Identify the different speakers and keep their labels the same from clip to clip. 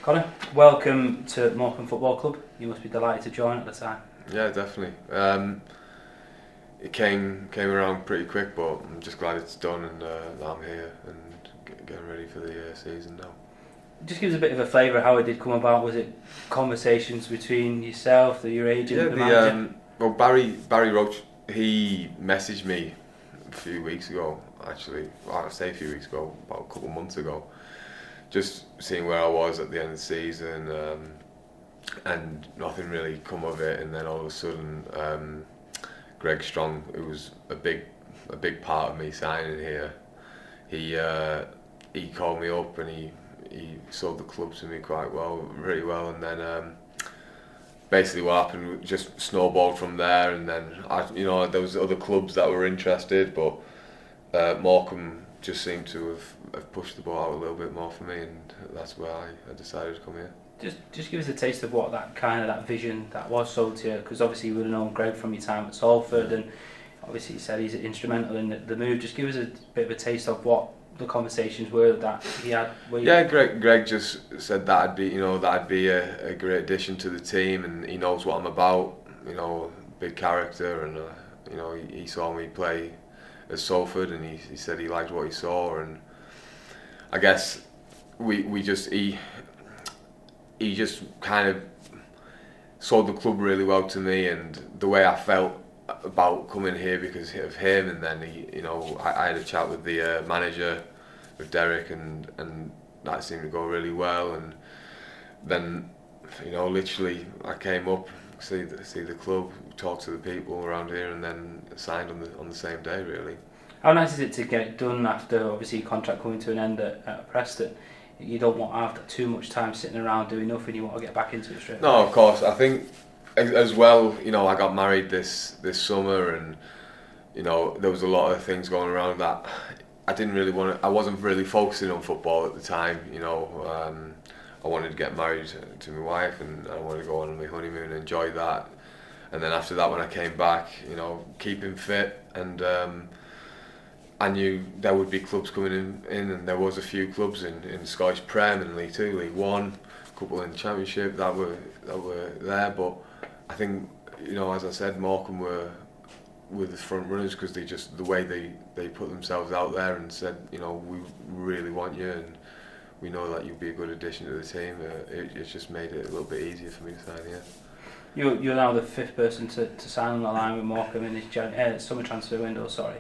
Speaker 1: Connor, welcome to Morecambe Football Club. You must be delighted to join at the time.
Speaker 2: Yeah, definitely. It came around pretty quick, but I'm just glad it's done and that I'm here and getting ready for the season now.
Speaker 1: Just give us a bit of a flavour of how it did come about. Was it conversations between yourself, your agent, the manager?
Speaker 2: Well, Barry Roach, he messaged me a few weeks ago. Actually, I say a few weeks ago, about a couple of months ago, just seeing where I was at the end of the season, and nothing really come of it. And then all of a sudden, Greg Strong, who was a big part of me signing here, he called me up and he sold the club to me really well, and then basically what happened just snowballed from there. And then there was other clubs that were interested, but Morecambe just seemed to have pushed the ball out a little bit more for me, and that's where I decided to come here.
Speaker 1: Just give us a taste of what that vision that was sold to you, because obviously you would have known Greg from your time at Salford, and obviously you said he's instrumental in the move. Just give us a bit of a taste of what the conversations were that he had.
Speaker 2: Greg just said that'd be a great addition to the team, and he knows what I'm about. Big character, and he saw me play at Salford, and he said he liked what he saw, and I guess he just kind of sold the club really well to me, and the way I felt about coming here because of him. And then I had a chat with the manager, with Derek, and that seemed to go really well. And then literally I came up, see the club, talk to the people around here, and then signed on the same day, really.
Speaker 1: How nice is it to get it done after obviously your contract coming to an end at Preston? You don't want to have too much time sitting around doing nothing. You want to get back into it straight away.
Speaker 2: No, of course. I think as well, I got married this summer, and there was a lot of things going around that I didn't really want to. I wasn't really focusing on football at the time. I wanted to get married to my wife, and I wanted to go on my honeymoon and enjoy that. And then after that, when I came back, keeping fit, and I knew there would be clubs coming in, and there was a few clubs in Scottish Prem and League 2, League 1, a couple in the Championship that were there. But I think, as I said, Morecambe were the front runners because the way they put themselves out there and said, we really want you, and we know that you'll be a good addition to the team. It just made it a little bit easier for me to sign here.
Speaker 1: You're now the fifth person to sign on the line with Morecambe in this summer transfer window. Sorry.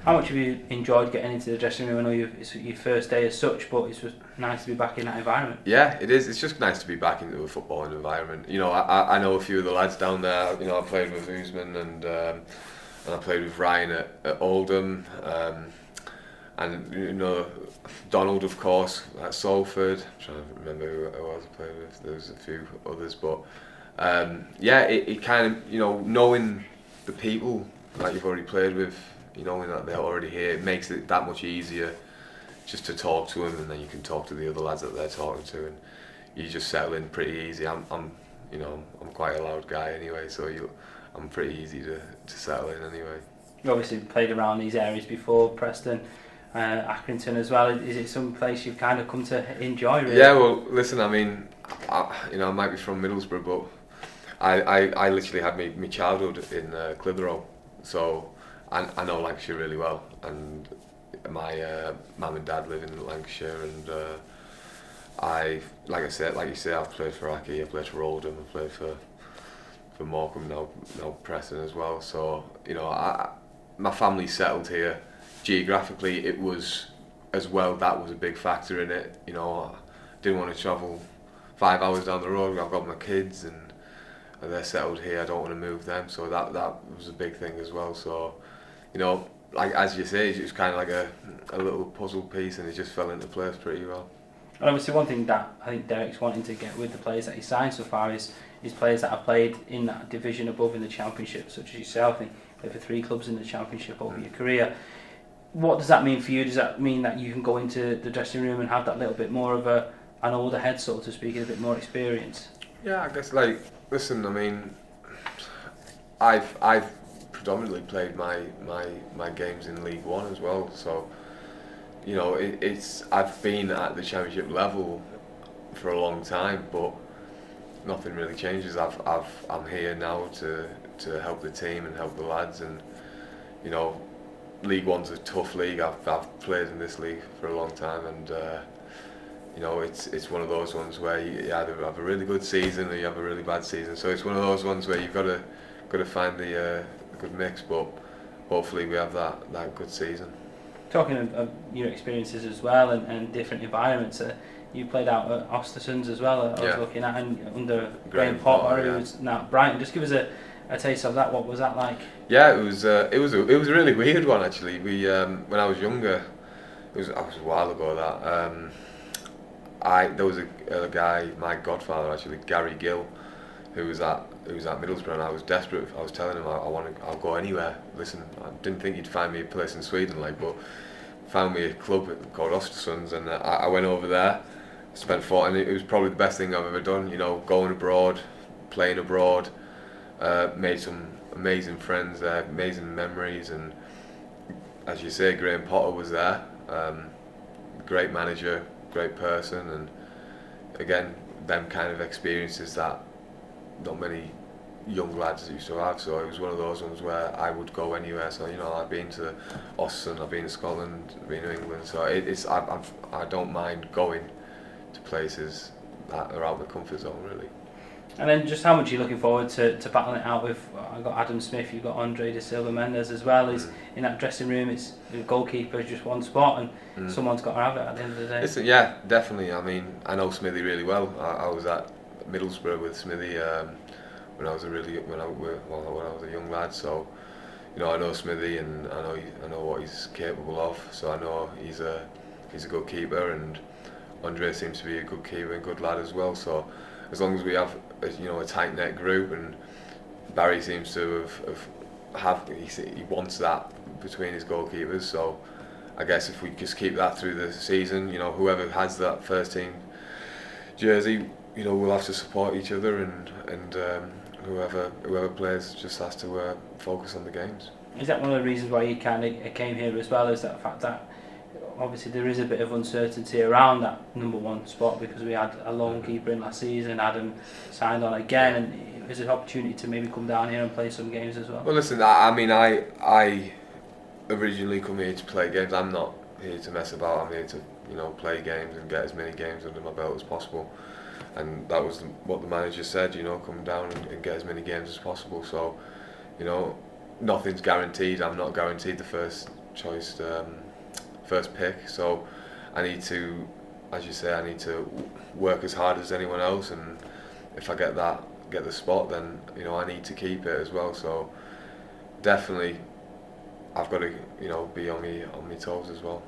Speaker 1: How much have you enjoyed getting into the dressing room? I know it's your first day as such, but it's just nice to be back in that environment.
Speaker 2: Yeah, it is. It's just nice to be back into a footballing environment. I know a few of the lads down there. I played with Usman and I played with Ryan at Oldham, and Donald, of course, at Salford. I'm trying to remember who else I played with. There was a few others, but it kind of knowing the people that you've already played with. Knowing that they're already here, it makes it that much easier just to talk to them, and then you can talk to the other lads that they're talking to, and you just settle in pretty easy. I'm quite a loud guy anyway, so I'm pretty easy to settle in anyway.
Speaker 1: You obviously played around these areas before, Preston, Accrington as well. Is it some place you've kind of come to enjoy, really?
Speaker 2: Yeah, well, listen, I mean, I might be from Middlesbrough, but I literally had my childhood in Clitheroe, so I know Lancashire really well, and my mum and dad live in Lancashire, and like you say, I've played for Aki, I've played for Oldham, I've played for Morecambe, now Preston as well. So my family settled here. Geographically, it was as well. That was a big factor in it. I didn't want to travel 5 hours down the road. I've got my kids, and they're settled here. I don't want to move them, so that was a big thing as well. So. Like as you say, it's kind of like a little puzzle piece, and it just fell into place pretty well.
Speaker 1: And obviously, one thing that I think Derek's wanting to get with the players that he signed so far is players that have played in that division above in the Championship, such as yourself. And played for 3 clubs in the Championship over your career. What does that mean for you? Does that mean that you can go into the dressing room and have that little bit more of an older head, so to speak, and a bit more experience?
Speaker 2: Yeah, I guess. Listen, I mean, I've predominantly played my games in League 1 as well, so it's I've been at the Championship level for a long time, but nothing really changes. I'm here now to help the team and help the lads, and you know, League One's a tough league. I've played in this league for a long time, and you know, it's one of those ones where you either have a really good season or you have a really bad season. So it's one of those ones where you've got to find the good mix. But hopefully we have that good season.
Speaker 1: Talking of your experiences as well and different environments, you played out at Ostersund's as well. I was looking at, and under Graham Potter, who was now at Brighton. Just give us a taste of that. What was that like?
Speaker 2: Yeah, it was a really weird one actually. We when I was younger, I was a while ago that there was a guy, my godfather actually, Gary Gill, who was at Middlesbrough, and I was desperate. I was telling him I'll go anywhere. Listen, I didn't think he'd find me a place in Sweden, but found me a club called Ostersunds, and I went over there, spent 4, and it was probably the best thing I've ever done. You know, going abroad, playing abroad, made some amazing friends there, amazing memories, and as you say, Graham Potter was there, great manager, great person, and again, them kind of experiences that not many young lads used to have. So it was one of those ones where I would go anywhere. So you know, I've been to Austin, I've been to Scotland, I've been to England. So I don't mind going to places that are out of the comfort zone really.
Speaker 1: And then just how much are you looking forward to battling it out with? I've got Adam Smith, you've got Andre de Silva Mendes as well. Is in that dressing room, it's the goalkeeper just one spot, and someone's got to have it at the end of the day.
Speaker 2: Listen, yeah, definitely. I mean, I know Smithy really well. I was at Middlesbrough with Smithy when I was a young lad. So you know, I know Smithy, and I know what he's capable of. So I know he's a good keeper, and Andre seems to be a good keeper and good lad as well. So as long as we have a tight knit group, and Barry seems to he wants that between his goalkeepers. So I guess if we just keep that through the season, you know, whoever has that first team jersey, you know, we'll have to support each other, and whoever plays just has to focus on the games.
Speaker 1: Is that one of the reasons why you kind of came here as well? Is that fact that obviously there is a bit of uncertainty around that number one spot, because we had a lone keeper in last season, Adam signed on again, and it was an opportunity to maybe come down here and play some games as well.
Speaker 2: Well, listen, I mean, I originally come here to play games. I'm not here to mess about. I'm here to play games and get as many games under my belt as possible. And that was what the manager said, come down and get as many games as possible. So, nothing's guaranteed. I'm not guaranteed the first choice, first pick. So I need to, as you say, I need to work as hard as anyone else. And if I get the spot, then I need to keep it as well. So definitely, I've got to be on my toes as well.